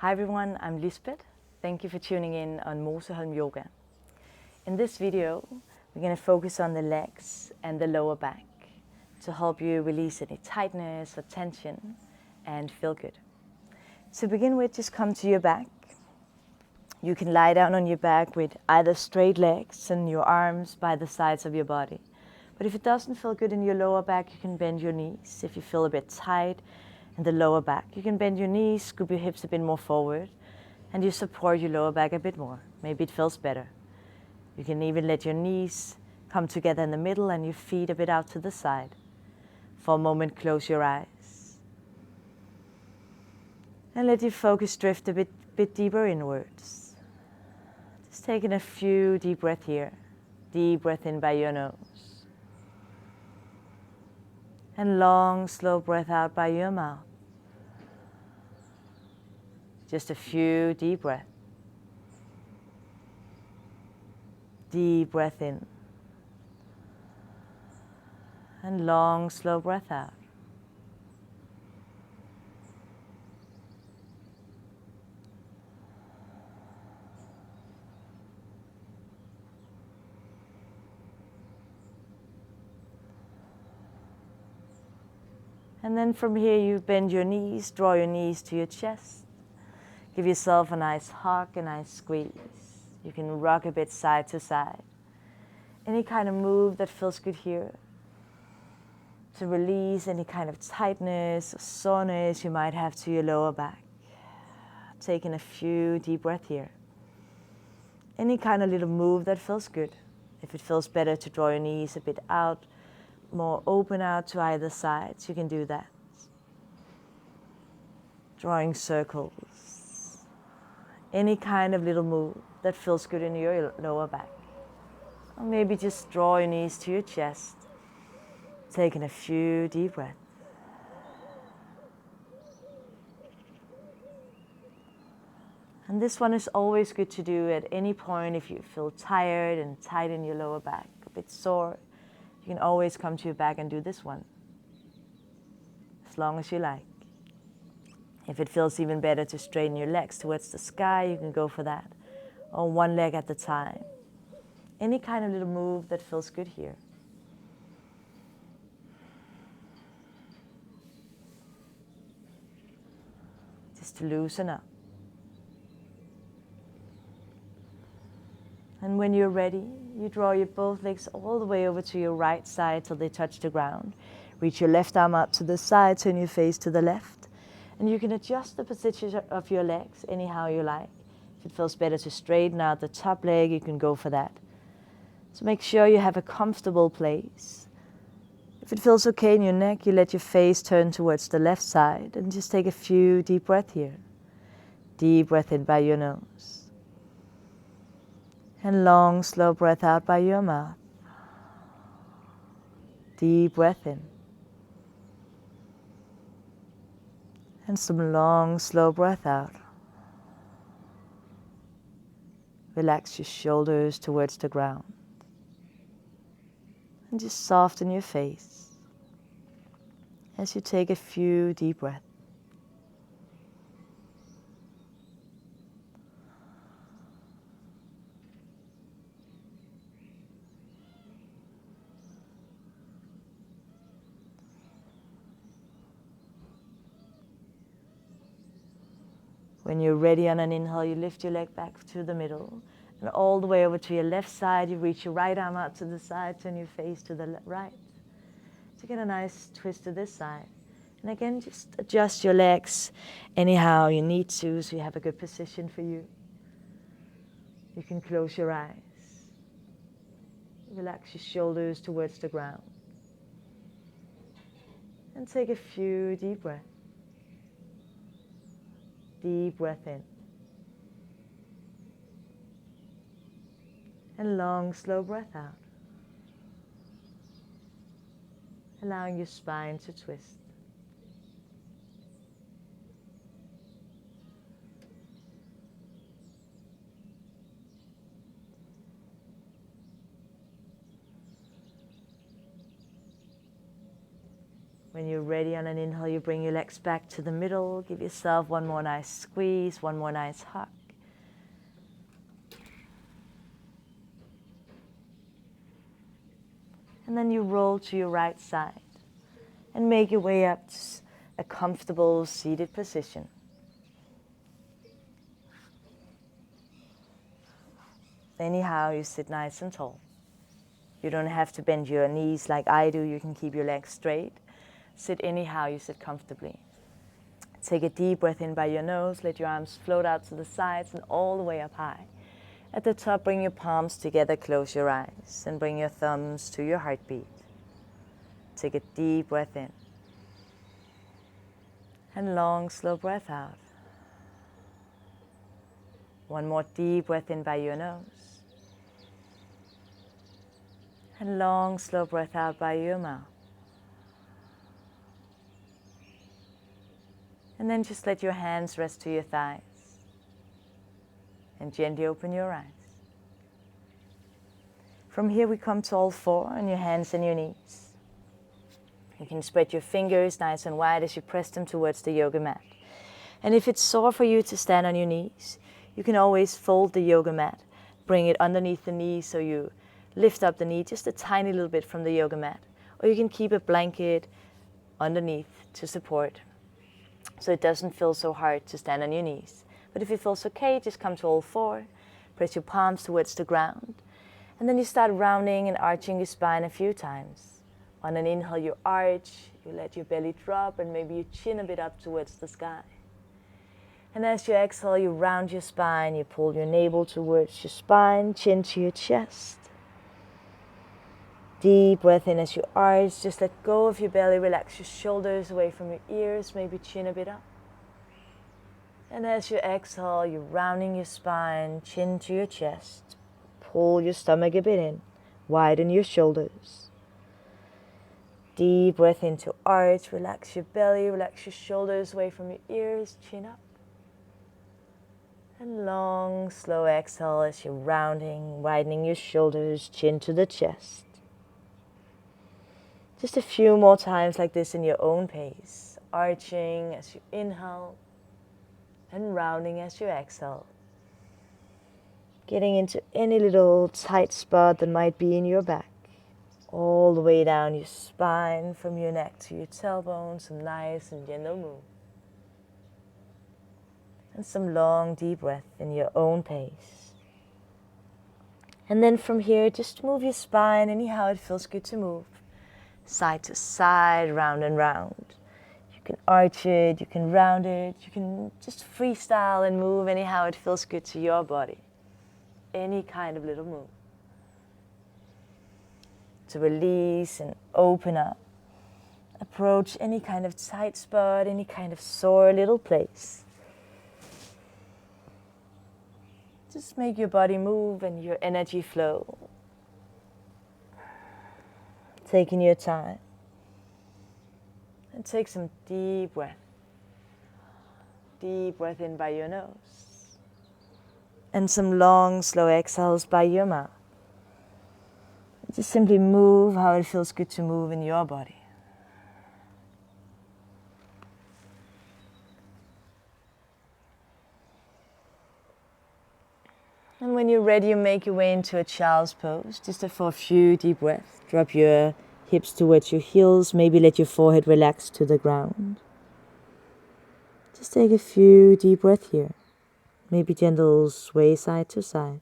Hi everyone, I'm Lisbeth. Thank you for tuning in on Moseholm Yoga. In this video, we're going to focus on the legs and the lower back to help you release any tightness or tension and feel good. To begin with, just come to your back. You can lie down on your back with either straight legs and your arms by the sides of your body. But if it doesn't feel good in your lower back, you can bend your knees. If you feel a bit tight in the lower back, you can bend your knees, scoop your hips a bit more forward, and you support your lower back a bit more. Maybe it feels better. You can even let your knees come together in the middle and your feet a bit out to the side. For a moment, close your eyes. And let your focus drift a bit deeper inwards. Just taking a few deep breaths here. Deep breath in by your nose. And long, slow breath out by your mouth. Just a few deep breaths. Deep breath in. And long, slow breath out. And then from here, you bend your knees, draw your knees to your chest. Give yourself a nice hug, a nice squeeze. You can rock a bit side to side. Any kind of move that feels good here to release any kind of tightness or soreness you might have to your lower back. Taking a few deep breaths here. Any kind of little move that feels good. If it feels better to draw your knees a bit out, more open out to either side, you can do that. Drawing circles. Any kind of little move that feels good in your lower back. Or maybe just draw your knees to your chest. Taking a few deep breaths. And this one is always good to do at any point if you feel tired and tight in your lower back, a bit sore. You can always come to your back and do this one, as long as you like. If it feels even better to straighten your legs towards the sky, you can go for that, or one leg at a time. Any kind of little move that feels good here. Just to loosen up. And when you're ready, you draw your both legs all the way over to your right side till they touch the ground. Reach your left arm out to the side, turn your face to the left. And you can adjust the position of your legs anyhow you like. If it feels better to straighten out the top leg, you can go for that. So make sure you have a comfortable place. If it feels okay in your neck, you let your face turn towards the left side and just take a few deep breaths here. Deep breath in by your nose. And long, slow breath out by your mouth. Deep breath in. And some long, slow breath out. Relax your shoulders towards the ground. And just soften your face as you take a few deep breaths. When you're ready on an inhale, you lift your leg back to the middle and all the way over to your left side. You reach your right arm out to the side, turn your face to the right. To get a nice twist to this side. And again, just adjust your legs anyhow you need to so you have a good position for you. You can close your eyes. Relax your shoulders towards the ground. And take a few deep breaths. Deep breath in. And long, slow breath out. Allowing your spine to twist. When you're ready on an inhale, you bring your legs back to the middle. Give yourself one more nice squeeze, one more nice hug. And then you roll to your right side and make your way up to a comfortable seated position. Anyhow, you sit nice and tall. You don't have to bend your knees like I do. You can keep your legs straight. Sit anyhow you sit comfortably. Take a deep breath in by your nose. Let your arms float out to the sides and all the way up high. At the top, bring your palms together, close your eyes, and bring your thumbs to your heartbeat. Take a deep breath in. And long, slow breath out. One more deep breath in by your nose. And long, slow breath out by your mouth. And then just let your hands rest to your thighs. And gently open your eyes. From here we come to all four on your hands and your knees. You can spread your fingers nice and wide as you press them towards the yoga mat. And if it's sore for you to stand on your knees, you can always fold the yoga mat. Bring it underneath the knee so you lift up the knee just a tiny little bit from the yoga mat. Or you can keep a blanket underneath to support, so it doesn't feel so hard to stand on your knees. But if it feels okay, just come to all four. Press your palms towards the ground. And then you start rounding and arching your spine a few times. On an inhale, you arch, you let your belly drop, and maybe you chin a bit up towards the sky. And as you exhale, you round your spine, you pull your navel towards your spine, chin to your chest. Deep breath in as you arch, just let go of your belly, relax your shoulders away from your ears, maybe chin a bit up. And as you exhale, you're rounding your spine, chin to your chest. Pull your stomach a bit in, widen your shoulders. Deep breath in to arch, relax your belly, relax your shoulders away from your ears, chin up. And long, slow exhale as you're rounding, widening your shoulders, chin to the chest. Just a few more times like this in your own pace, arching as you inhale and rounding as you exhale. Getting into any little tight spot that might be in your back, all the way down your spine, from your neck to your tailbone, some nice and gentle move. And some long, deep breath in your own pace. And then from here, just move your spine anyhow it feels good to move. Side to side, round and round. You can arch it, you can round it, you can just freestyle and move anyhow it feels good to your body. Any kind of little move. To release and open up. Approach any kind of tight spot, any kind of sore little place. Just make your body move and your energy flow. Taking your time. And take some deep breath. Deep breath in by your nose. And some long, slow exhales by your mouth. Just simply move how it feels good to move in your body. And when you're ready, you make your way into a child's pose. Just for a few deep breaths. Drop your hips towards your heels. Maybe let your forehead relax to the ground. Just take a few deep breaths here. Maybe gentle sway side to side.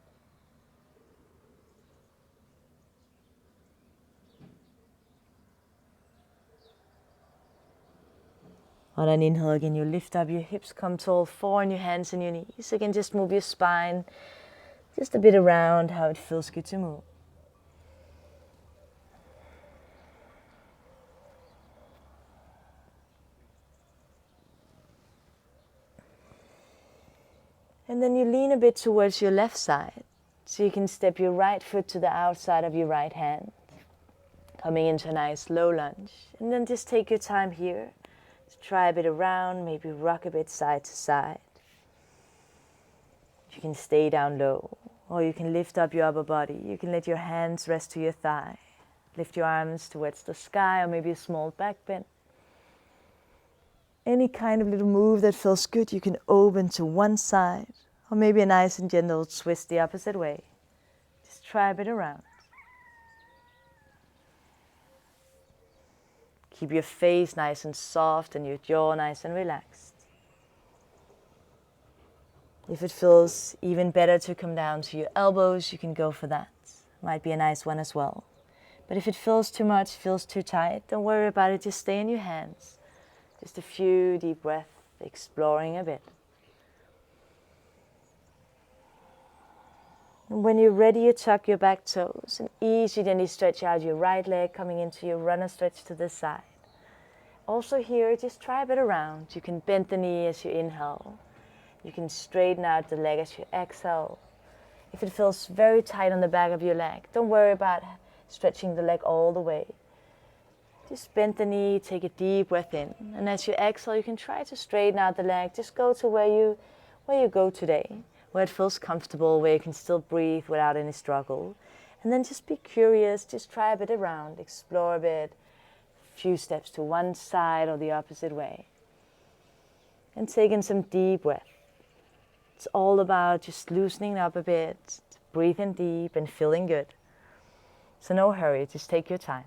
On an inhale again, you lift up your hips, come to all four on your hands and your knees. Again, just move your spine just a bit around how it feels good to move. And then you lean a bit towards your left side. So you can step your right foot to the outside of your right hand. Coming into a nice low lunge. And then just take your time here. To try a bit around, maybe rock a bit side to side. You can stay down low. Or you can lift up your upper body. You can let your hands rest to your thigh. Lift your arms towards the sky or maybe a small back bend. Any kind of little move that feels good, you can open to one side, or maybe a nice and gentle twist the opposite way. Just try a bit around. Keep your face nice and soft and your jaw nice and relaxed. If it feels even better to come down to your elbows, you can go for that. Might be a nice one as well. But if it feels too much, feels too tight, don't worry about it, just stay in your hands. Just a few deep breaths, exploring a bit. And when you're ready, you tuck your back toes and easy then you stretch out your right leg, coming into your runner stretch to the side. Also here, just try a bit around. You can bend the knee as you inhale. You can straighten out the leg as you exhale. If it feels very tight on the back of your leg, don't worry about stretching the leg all the way. Just bend the knee, take a deep breath in. And as you exhale, you can try to straighten out the leg. Just go to where you go today, where it feels comfortable, where you can still breathe without any struggle. And then just be curious, just try a bit around, explore a bit, a few steps to one side or the opposite way. And take in some deep breath. It's all about just loosening up a bit, breathing deep and feeling good. So no hurry, just take your time.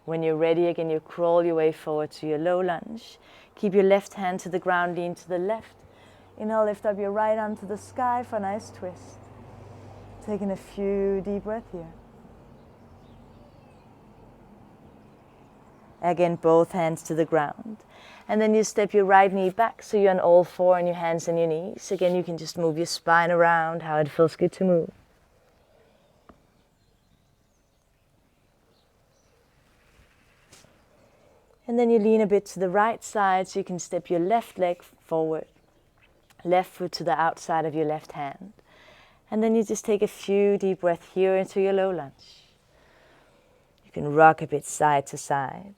When you're ready again, you crawl your way forward to your low lunge. Keep your left hand to the ground, lean to the left. Inhale, lift up your right arm to the sky for a nice twist. Taking a few deep breaths here. Again, both hands to the ground. And then you step your right knee back so you're on all four on your hands and your knees. Again, you can just move your spine around, how it feels good to move. And then you lean a bit to the right side so you can step your left leg forward. Left foot to the outside of your left hand. And then you just take a few deep breaths here into your low lunge. You can rock a bit side to side.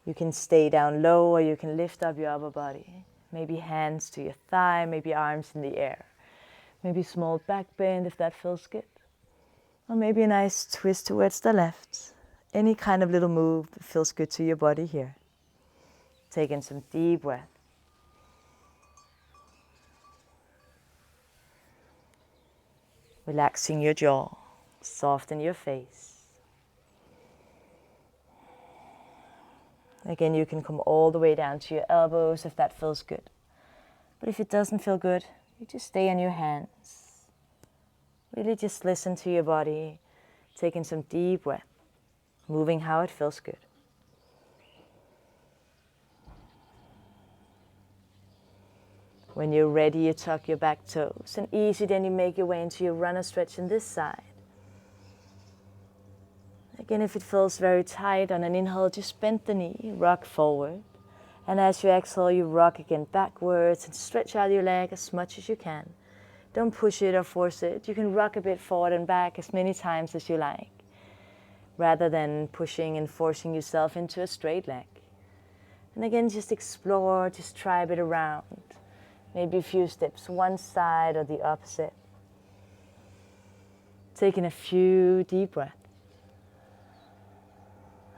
You can stay down low or you can lift up your upper body. Maybe hands to your thigh, maybe arms in the air. Maybe small back bend if that feels good. Or maybe a nice twist towards the left. Any kind of little move that feels good to your body here. Take in some deep breath. Relaxing your jaw, soften your face. Again, you can come all the way down to your elbows if that feels good. But if it doesn't feel good, you just stay on your hands. Really just listen to your body, taking some deep breath, moving how it feels good. When you're ready, you tuck your back toes, and easy then you make your way into your runner stretch on this side. Again, if it feels very tight on an inhale, just bend the knee, rock forward. And as you exhale, you rock again backwards and stretch out your leg as much as you can. Don't push it or force it. You can rock a bit forward and back as many times as you like, rather than pushing and forcing yourself into a straight leg. And again, just explore, just try a bit around. Maybe a few steps one side or the opposite. Taking a few deep breaths.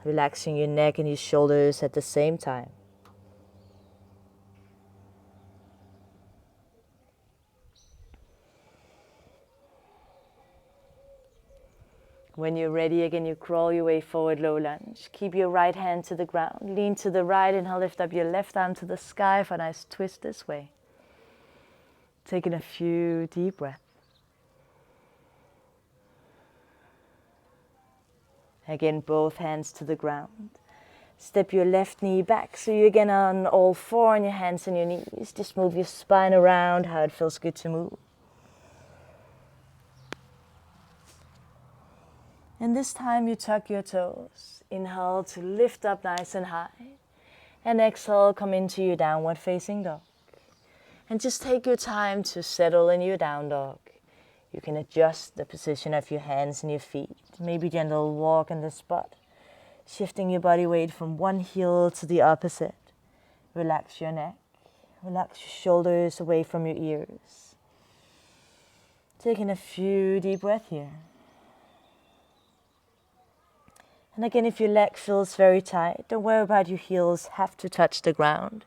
Relaxing your neck and your shoulders at the same time. When you're ready again, you crawl your way forward, low lunge. Keep your right hand to the ground. Lean to the right and lift up your left arm to the sky for a nice twist this way. Taking a few deep breaths. Again, both hands to the ground. Step your left knee back so you again on all four on your hands and your knees. Just move your spine around, how it feels good to move. And this time you tuck your toes. Inhale to lift up nice and high. And exhale, come into your downward facing dog. And just take your time to settle in your down dog. You can adjust the position of your hands and your feet. Maybe gentle walk in the spot. Shifting your body weight from one heel to the opposite. Relax your neck. Relax your shoulders away from your ears. Taking a few deep breaths here. And again, if your leg feels very tight, don't worry about your heels have to touch the ground.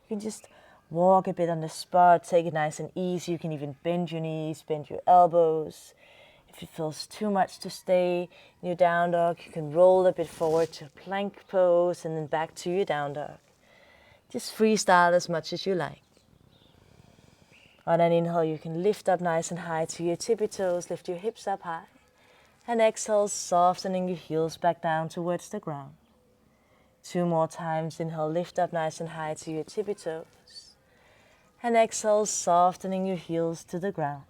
You can just walk a bit on the spot, take it nice and easy. You can even bend your knees, bend your elbows. If it feels too much to stay in your down dog, you can roll a bit forward to plank pose and then back to your down dog. Just freestyle as much as you like. On an inhale, you can lift up nice and high to your tippy toes, lift your hips up high. And exhale, softening your heels back down towards the ground. 2 more times. Inhale, lift up nice and high to your tippy toes. And exhale, softening your heels to the ground.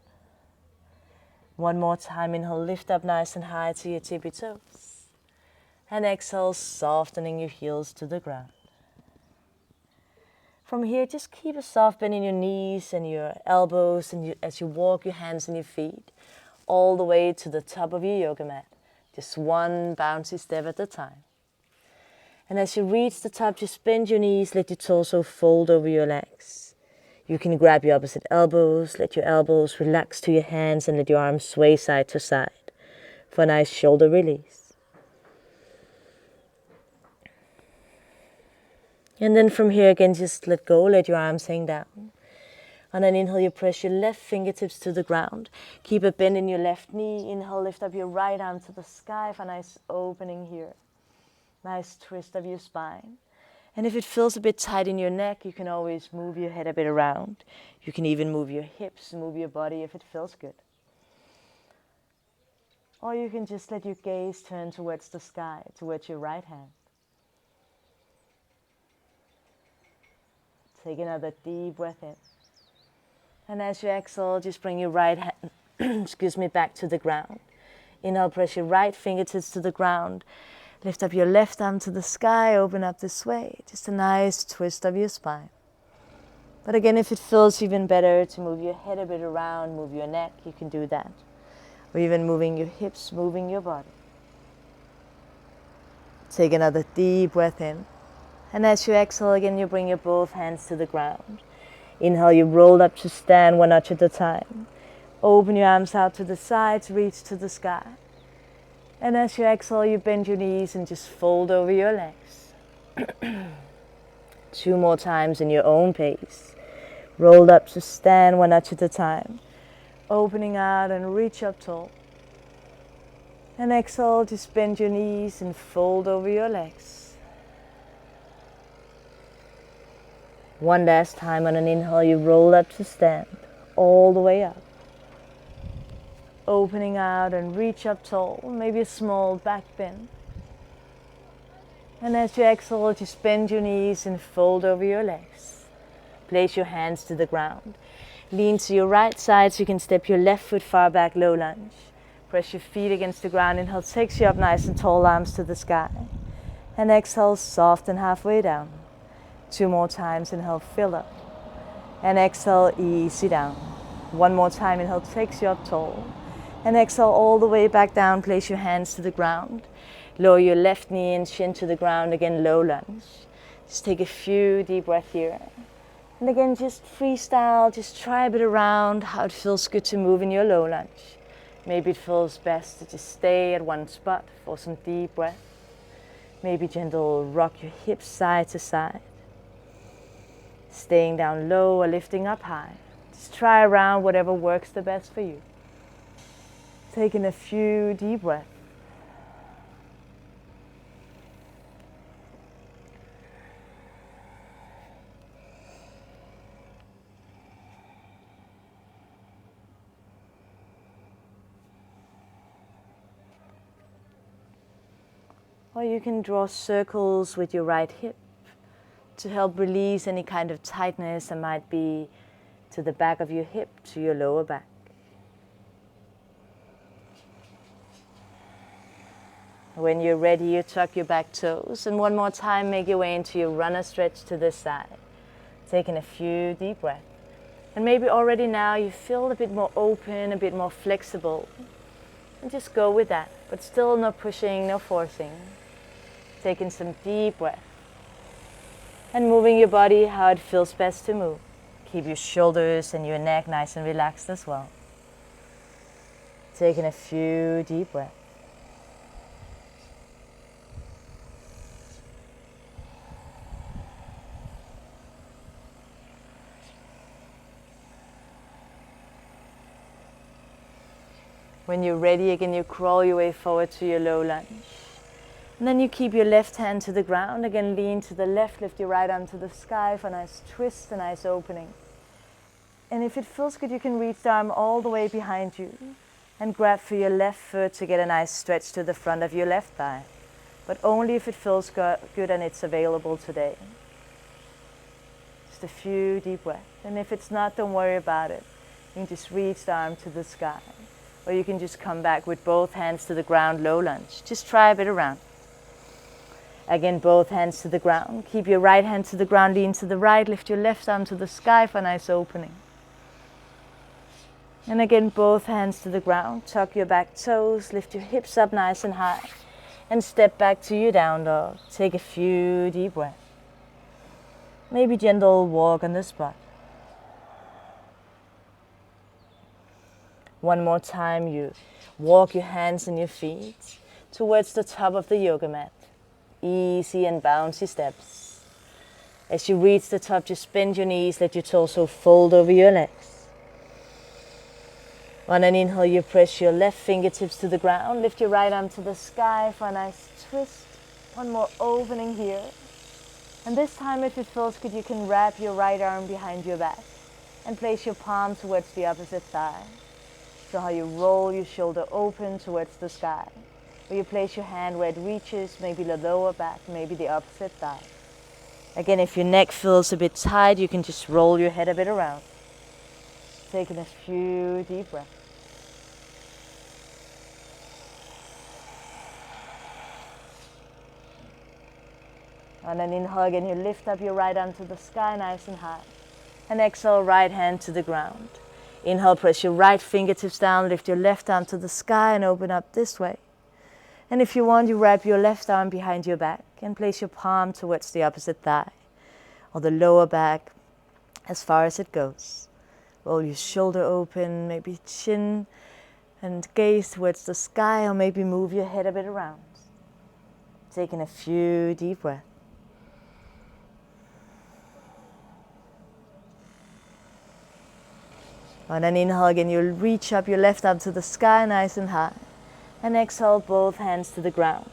1 more time. Inhale, lift up nice and high to your tippy toes. And exhale, softening your heels to the ground. From here, just keep a soft bend in your knees and your elbows and as you walk your hands and your feet all the way to the top of your yoga mat. Just 1 bouncy step at a time. And as you reach the top, just bend your knees, let your torso fold over your legs. You can grab your opposite elbows, let your elbows relax to your hands and let your arms sway side to side for a nice shoulder release. And then from here again, just let go, let your arms hang down. On an inhale, you press your left fingertips to the ground. Keep a bend in your left knee. Inhale, lift up your right arm to the sky for a nice opening here. Nice twist of your spine. And if it feels a bit tight in your neck, you can always move your head a bit around. You can even move your hips, move your body if it feels good. Or you can just let your gaze turn towards the sky, towards your right hand. Take another deep breath in. And as you exhale, just bring your right hand back to the ground. Inhale, press your right fingertips to the ground. Lift up your left arm to the sky, open up this way. Just a nice twist of your spine. But again, if it feels even better to move your head a bit around, move your neck, you can do that. Or even moving your hips, moving your body. Take another deep breath in. And as you exhale again, you bring your both hands to the ground. Inhale, you roll up to stand 1 notch at a time. Open your arms out to the sides, reach to the sky. And as you exhale, you bend your knees and just fold over your legs. 2 more times in your own pace. Roll up to stand 1 notch at a time. Opening out and reach up tall. And exhale, just bend your knees and fold over your legs. 1 last time. On an inhale, you roll up to stand, all the way up. Opening out and reach up tall, maybe a small back bend. And as you exhale, just bend your knees and fold over your legs. Place your hands to the ground. Lean to your right side so you can step your left foot far back, low lunge. Press your feet against the ground. Inhale takes you up nice and tall, arms to the sky. And exhale, soften halfway down. 2 more times. Inhale, fill up. And exhale, easy down. 1 more time. Inhale takes you up tall. And exhale all the way back down. Place your hands to the ground. Lower your left knee and shin to the ground. Again, low lunge. Just take a few deep breaths here. And again, just freestyle. Just try a bit around how it feels good to move in your low lunge. Maybe it feels best to just stay at one spot for some deep breath. Maybe gentle rock your hips side to side. Staying down low or lifting up high. Just try around whatever works the best for you. Taking a few deep breaths. Or you can draw circles with your right hip to help release any kind of tightness that might be to the back of your hip, to your lower back. When you're ready, you tuck your back toes, and 1 more time, make your way into your runner stretch to this side. Taking a few deep breaths. And maybe already now you feel a bit more open, a bit more flexible. And just go with that, but still no pushing, no forcing. Taking some deep breath. And moving your body how it feels best to move. Keep your shoulders and your neck nice and relaxed as well. Taking a few deep breaths. When you're ready, again, you crawl your way forward to your low lunge. And then you keep your left hand to the ground. Again, lean to the left, lift your right arm to the sky for a nice twist, a nice opening. And if it feels good, you can reach the arm all the way behind you and grab for your left foot to get a nice stretch to the front of your left thigh. But only if it feels good and it's available today. Just a few deep breaths. And if it's not, don't worry about it. You can just reach the arm to the sky. Or you can just come back with both hands to the ground, low lunge. Just try a bit around. Again, both hands to the ground. Keep your right hand to the ground, lean to the right, lift your left arm to the sky for a nice opening. And again, both hands to the ground. Tuck your back toes, lift your hips up nice and high. And step back to your down dog. Take a few deep breaths. Maybe gentle walk on the spot. One more time, you walk your hands and your feet towards the top of the yoga mat. Easy and bouncy steps. As you reach the top, just bend your knees, let your torso fold over your legs. On an inhale, you press your left fingertips to the ground, lift your right arm to the sky for a nice twist. One more opening here. And this time, if it feels good, you can wrap your right arm behind your back and place your palm towards the opposite thigh. So how you roll your shoulder open towards the sky. Or you place your hand where it reaches, maybe the lower back, maybe the opposite thigh. Again, if your neck feels a bit tight, you can just roll your head a bit around. Taking a few deep breaths. On an inhale, again, you lift up your right arm to the sky, nice and high. And exhale, right hand to the ground. Inhale, press your right fingertips down, lift your left arm to the sky and open up this way. And if you want, you wrap your left arm behind your back and place your palm towards the opposite thigh or the lower back as far as it goes. Roll your shoulder open, maybe chin and gaze towards the sky, or maybe move your head a bit around. Taking a few deep breaths. On an inhale, again, you'll reach up your left arm to the sky, nice and high. And exhale, both hands to the ground.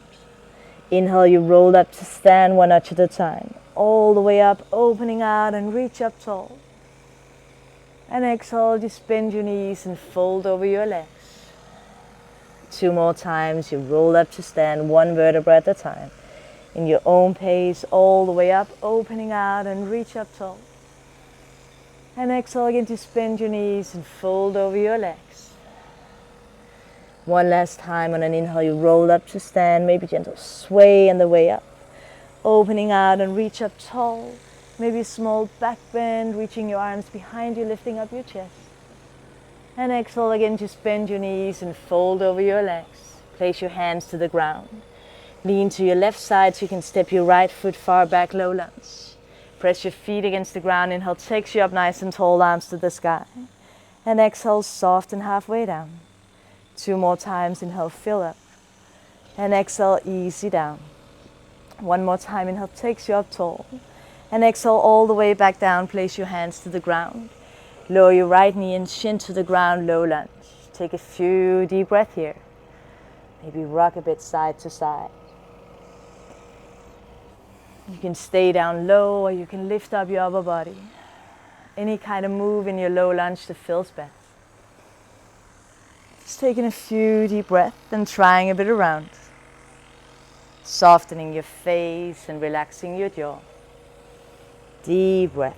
Inhale, you roll up to stand one notch at a time. All the way up, opening out and reach up tall. And exhale, just bend your knees and fold over your legs. 2 more times, you roll up to stand one vertebra at a time. In your own pace, all the way up, opening out and reach up tall. And exhale again to bend your knees and fold over your legs. One last time. On an inhale, you roll up to stand, maybe gentle sway on the way up. Opening out and reach up tall. Maybe a small back bend, reaching your arms behind you, lifting up your chest. And exhale again, just bend your knees and fold over your legs. Place your hands to the ground. Lean to your left side so you can step your right foot far back, low lunge. Press your feet against the ground. Inhale takes you up nice and tall, arms to the sky. And exhale, soft and halfway down. 2 more times, inhale, fill up. And exhale, easy down. One more time, inhale takes you up tall. And exhale all the way back down, place your hands to the ground. Lower your right knee and shin to the ground, low lunge. Take a few deep breaths here. Maybe rock a bit side to side. You can stay down low or you can lift up your upper body. Any kind of move in your low lunge that feels best. Just taking a few deep breaths and trying a bit around. Softening your face and relaxing your jaw. Deep breath.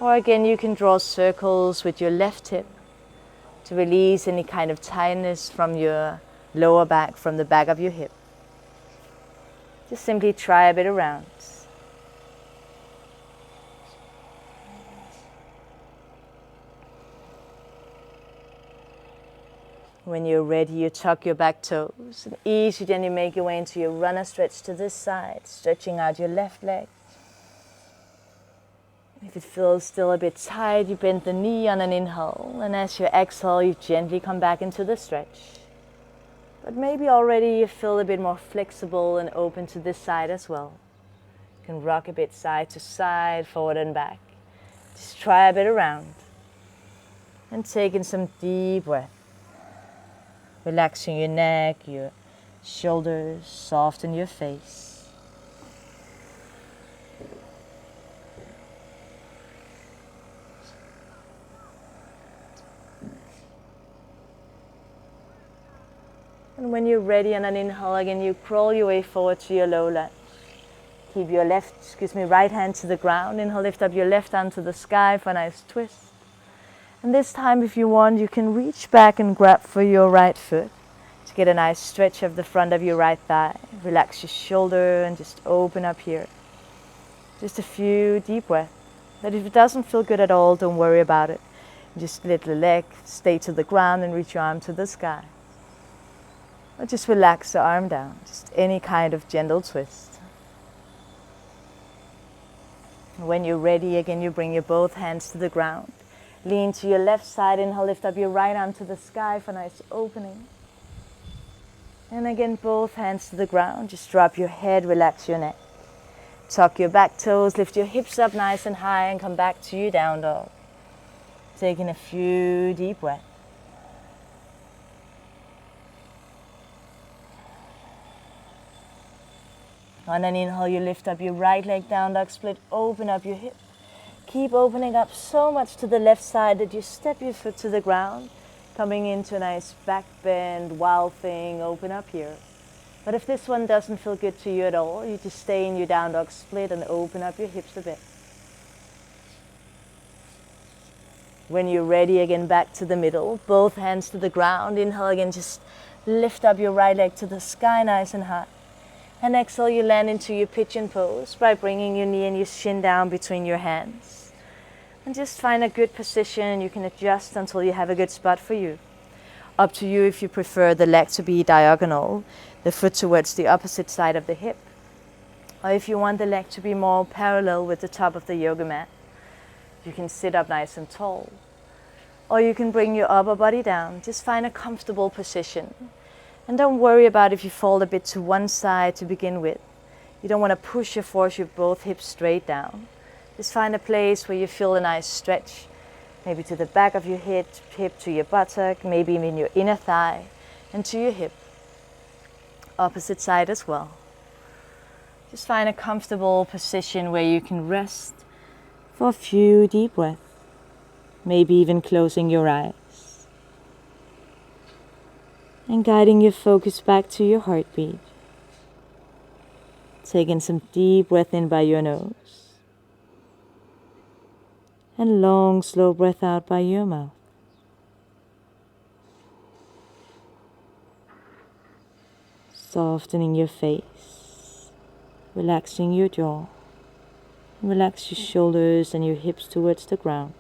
Or again, you can draw circles with your left hip to release any kind of tightness from your lower back, from the back of your hip. Just simply try a bit around. When you're ready, you tuck your back toes. And easy, then you make your way into your runner stretch to this side, stretching out your left leg. If it feels still a bit tight, you bend the knee on an inhale, and as you exhale, you gently come back into the stretch. But maybe already you feel a bit more flexible and open to this side as well. You can rock a bit side to side, forward and back. Just try a bit around. And take in some deep breath. Relaxing your neck, your shoulders, soften your face. And when you're ready on an inhale again, you crawl your way forward to your low lunge. Keep your right hand to the ground. Inhale, lift up your left arm to the sky for a nice twist. And this time, if you want, you can reach back and grab for your right foot to get a nice stretch of the front of your right thigh. Relax your shoulder and just open up here. Just a few deep breaths. But if it doesn't feel good at all, don't worry about it. Just let the leg stay to the ground and reach your arm to the sky. Or just relax the arm down. Just any kind of gentle twist. When you're ready, again, you bring your both hands to the ground. Lean to your left side. Inhale, lift up your right arm to the sky for a nice opening. And again, both hands to the ground. Just drop your head, relax your neck. Tuck your back toes, lift your hips up nice and high, and come back to your down dog. Taking a few deep breaths. On an inhale, you lift up your right leg, down dog split, open up your hip. Keep opening up so much to the left side that you step your foot to the ground, coming into a nice back bend, wild thing, open up here. But if this one doesn't feel good to you at all, you just stay in your down dog split and open up your hips a bit. When you're ready, again, back to the middle, both hands to the ground. Inhale again, just lift up your right leg to the sky nice and high. And exhale, you land into your pigeon pose by bringing your knee and your shin down between your hands. And just find a good position. You can adjust until you have a good spot for you. Up to you if you prefer the leg to be diagonal, the foot towards the opposite side of the hip. Or if you want the leg to be more parallel with the top of the yoga mat, you can sit up nice and tall. Or you can bring your upper body down. Just find a comfortable position. And don't worry about if you fall a bit to one side to begin with. You don't want to push or force your both hips straight down. Just find a place where you feel a nice stretch. Maybe to the back of your hip to your buttock, maybe in your inner thigh, and to your hip. Opposite side as well. Just find a comfortable position where you can rest for a few deep breaths. Maybe even closing your eyes. And guiding your focus back to your heartbeat. Taking some deep breath in by your nose. And long, slow breath out by your mouth. Softening your face. Relaxing your jaw. Relax your shoulders and your hips towards the ground.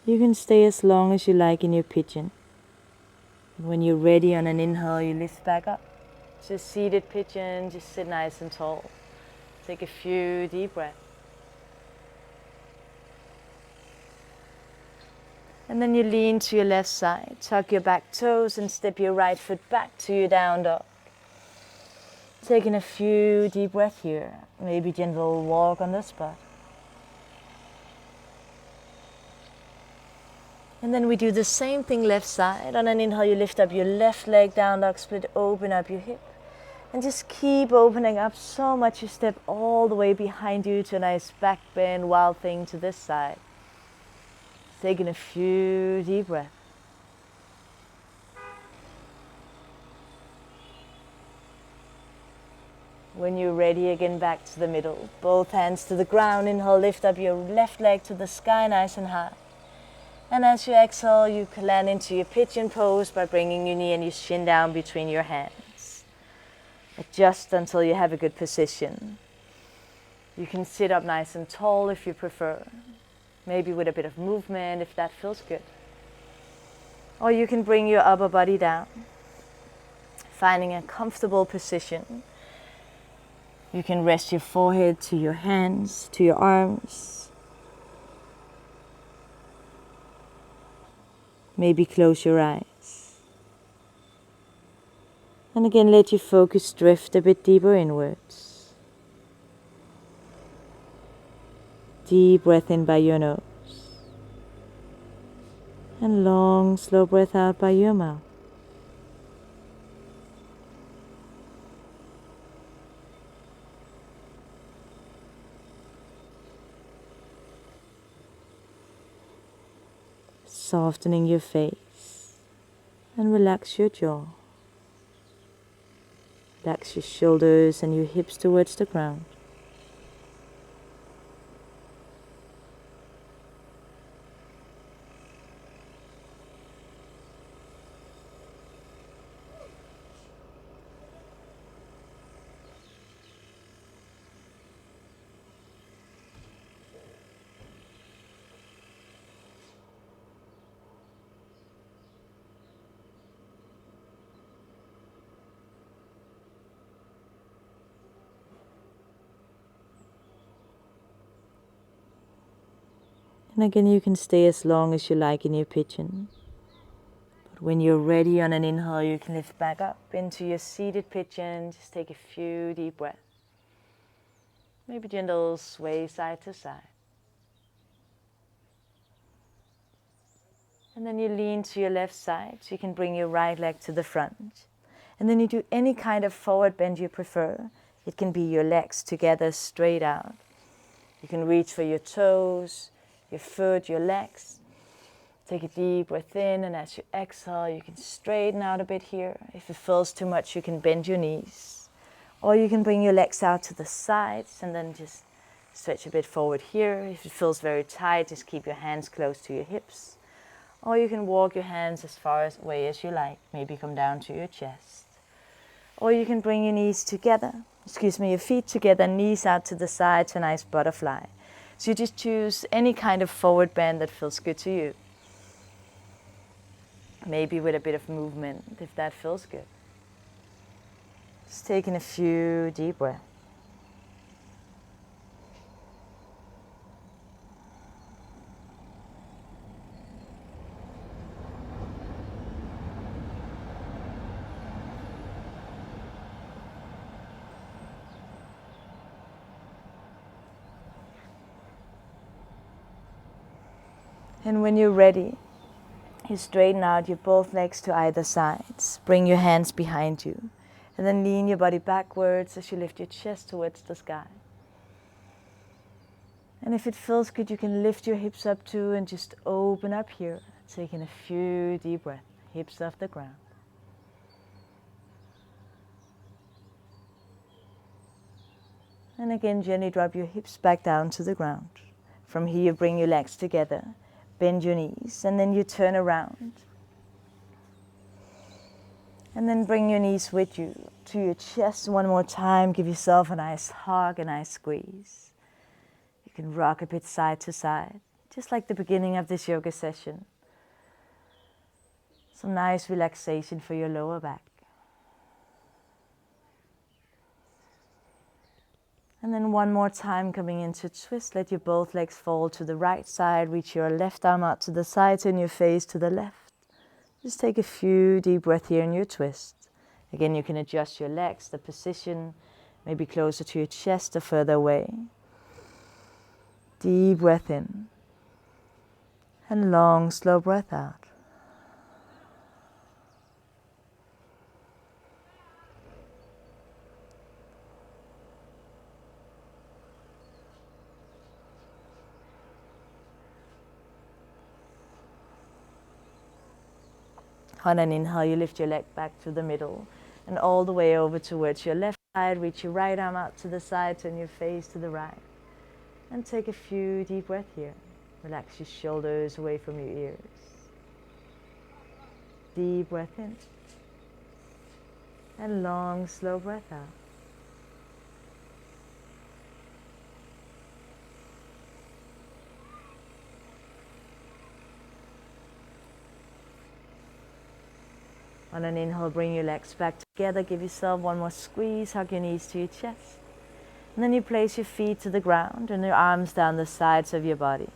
You can stay as long as you like in your pigeon. When you're ready on an inhale, you lift back up. Just seated pigeon, just sit nice and tall. Take a few deep breaths. And then you lean to your left side, tuck your back toes and step your right foot back to your down dog. Taking a few deep breaths here. Maybe gentle walk on the spot. And then we do the same thing left side. On an inhale, you lift up your left leg, down dog split, open up your hip. And just keep opening up so much you step all the way behind you to a nice back bend, wild thing to this side. Taking a few deep breaths. When you're ready, again back to the middle. Both hands to the ground. Inhale, lift up your left leg to the sky, nice and high. And as you exhale, you can land into your pigeon pose by bringing your knee and your shin down between your hands. Adjust until you have a good position. You can sit up nice and tall if you prefer. Maybe with a bit of movement if that feels good. Or you can bring your upper body down, finding a comfortable position. You can rest your forehead to your hands, to your arms. Maybe close your eyes. And again, let your focus drift a bit deeper inwards. Deep breath in by your nose. And long, slow breath out by your mouth. Softening your face and relax your jaw. Relax your shoulders and your hips towards the ground. And again, you can stay as long as you like in your pigeon. But when you're ready on an inhale, you can lift back up into your seated pigeon. Just take a few deep breaths. Maybe gentle sway side to side. And then you lean to your left side, so you can bring your right leg to the front. And then you do any kind of forward bend you prefer. It can be your legs together straight out. You can reach for your toes, your foot, your legs. Take a deep breath in, and as you exhale, you can straighten out a bit here. If it feels too much, you can bend your knees. Or you can bring your legs out to the sides and then just stretch a bit forward here. If it feels very tight, just keep your hands close to your hips. Or you can walk your hands as far away as you like. Maybe come down to your chest. Or you can bring your knees together. Your feet together, knees out to the side to a nice butterfly. So you just choose any kind of forward bend that feels good to you. Maybe with a bit of movement, if that feels good. Just taking a few deep breaths. And when you're ready, you straighten out your both legs to either sides. Bring your hands behind you. And then lean your body backwards as you lift your chest towards the sky. And if it feels good, you can lift your hips up too and just open up here. Taking a few deep breaths, hips off the ground. And again, gently drop your hips back down to the ground. From here, bring your legs together. Bend your knees, and then you turn around. And then bring your knees with you to your chest one more time. Give yourself a nice hug, a nice squeeze. You can rock a bit side to side, just like the beginning of this yoga session. Some nice relaxation for your lower back. And then one more time, coming into twist, let your both legs fall to the right side. Reach your left arm out to the side, turn your face to the left. Just take a few deep breaths here in your twist. Again, you can adjust your legs, the position, maybe closer to your chest or further away. Deep breath in. And long, slow breath out. On an inhale, you lift your leg back to the middle and all the way over towards your left side. Reach your right arm out to the side, turn your face to the right. And take a few deep breaths here. Relax your shoulders away from your ears. Deep breath in. And long, slow breath out. On an inhale, bring your legs back together. Give yourself one more squeeze. Hug your knees to your chest. And then you place your feet to the ground and your arms down the sides of your body.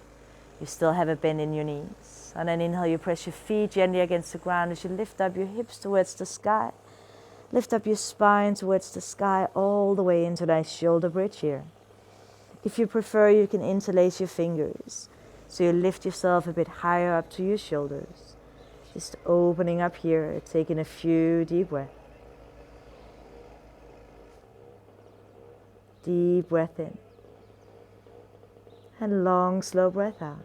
You still have a bend in your knees. On an inhale, you press your feet gently against the ground as you lift up your hips towards the sky. Lift up your spine towards the sky all the way into a nice shoulder bridge here. If you prefer, you can interlace your fingers. So you lift yourself a bit higher up to your shoulders. Just opening up here, taking a few deep breaths. Deep breath in. And long, slow breath out.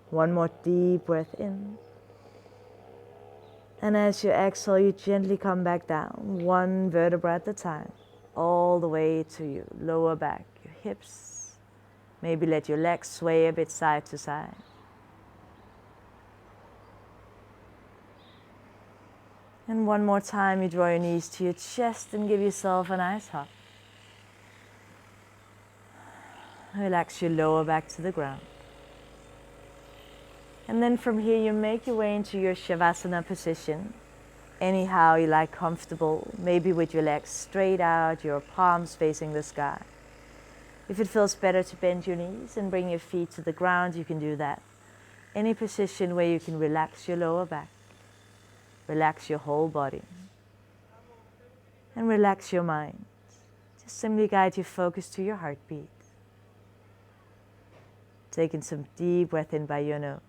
One more deep breath in. And as you exhale, you gently come back down, one vertebra at a time, all the way to your lower back, your hips. Maybe let your legs sway a bit side to side. And one more time, you draw your knees to your chest and give yourself a nice hug. Relax your lower back to the ground. And then from here, you make your way into your Shavasana position. Anyhow you like, comfortable, maybe with your legs straight out, your palms facing the sky. If it feels better to bend your knees and bring your feet to the ground, you can do that. Any position where you can relax your lower back, relax your whole body, and relax your mind. Just simply guide your focus to your heartbeat. Taking some deep breath in by your nose.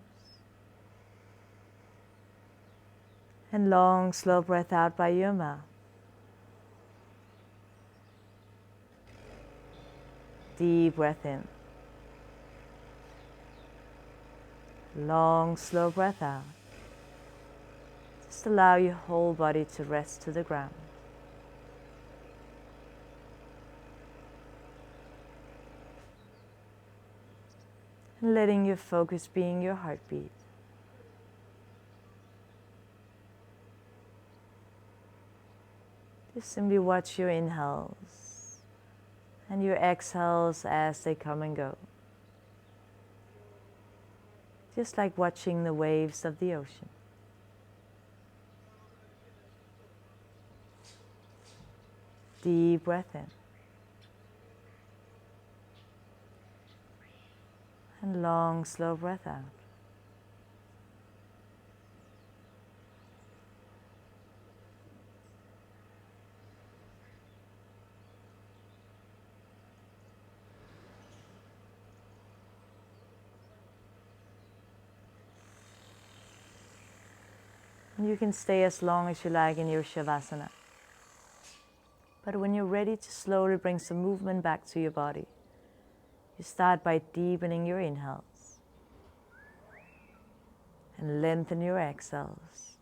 And long, slow breath out by your mouth. Deep breath in. Long, slow breath out. Just allow your whole body to rest to the ground. And letting your focus being your heartbeat. Just simply watch your inhales and your exhales as they come and go. Just like watching the waves of the ocean. Deep breath in. And long, slow breath out. You can stay as long as you like in your Shavasana. But when you're ready to slowly bring some movement back to your body, you start by deepening your inhales and lengthen your exhales.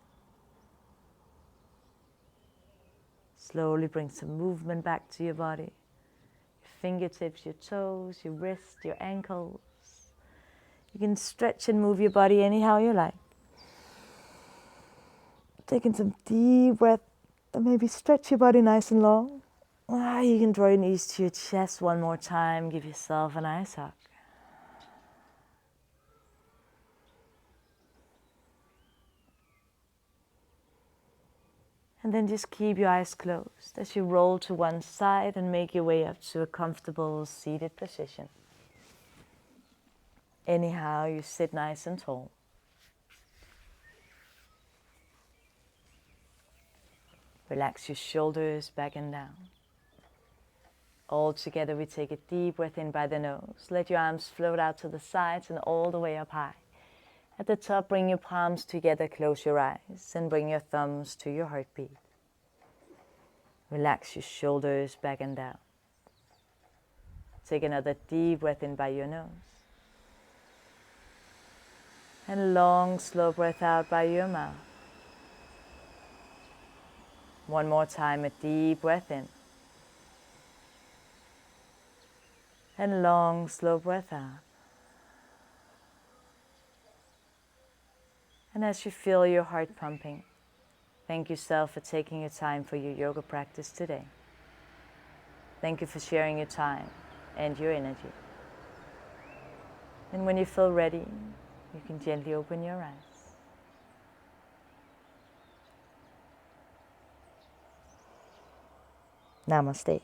Slowly bring some movement back to your body. Your fingertips, your toes, your wrists, your ankles. You can stretch and move your body anyhow you like. Taking some deep breath and maybe stretch your body nice and long. You can draw your knees to your chest one more time. Give yourself a nice hug. And then just keep your eyes closed as you roll to one side and make your way up to a comfortable seated position. Anyhow, you sit nice and tall. Relax your shoulders back and down. All together, we take a deep breath in by the nose. Let your arms float out to the sides and all the way up high. At the top, bring your palms together, close your eyes, and bring your thumbs to your heartbeat. Relax your shoulders back and down. Take another deep breath in by your nose. And a long, slow breath out by your mouth. One more time, a deep breath in. And a long, slow breath out. And as you feel your heart pumping, thank yourself for taking your time for your yoga practice today. Thank you for sharing your time and your energy. And when you feel ready, you can gently open your eyes. Namaste.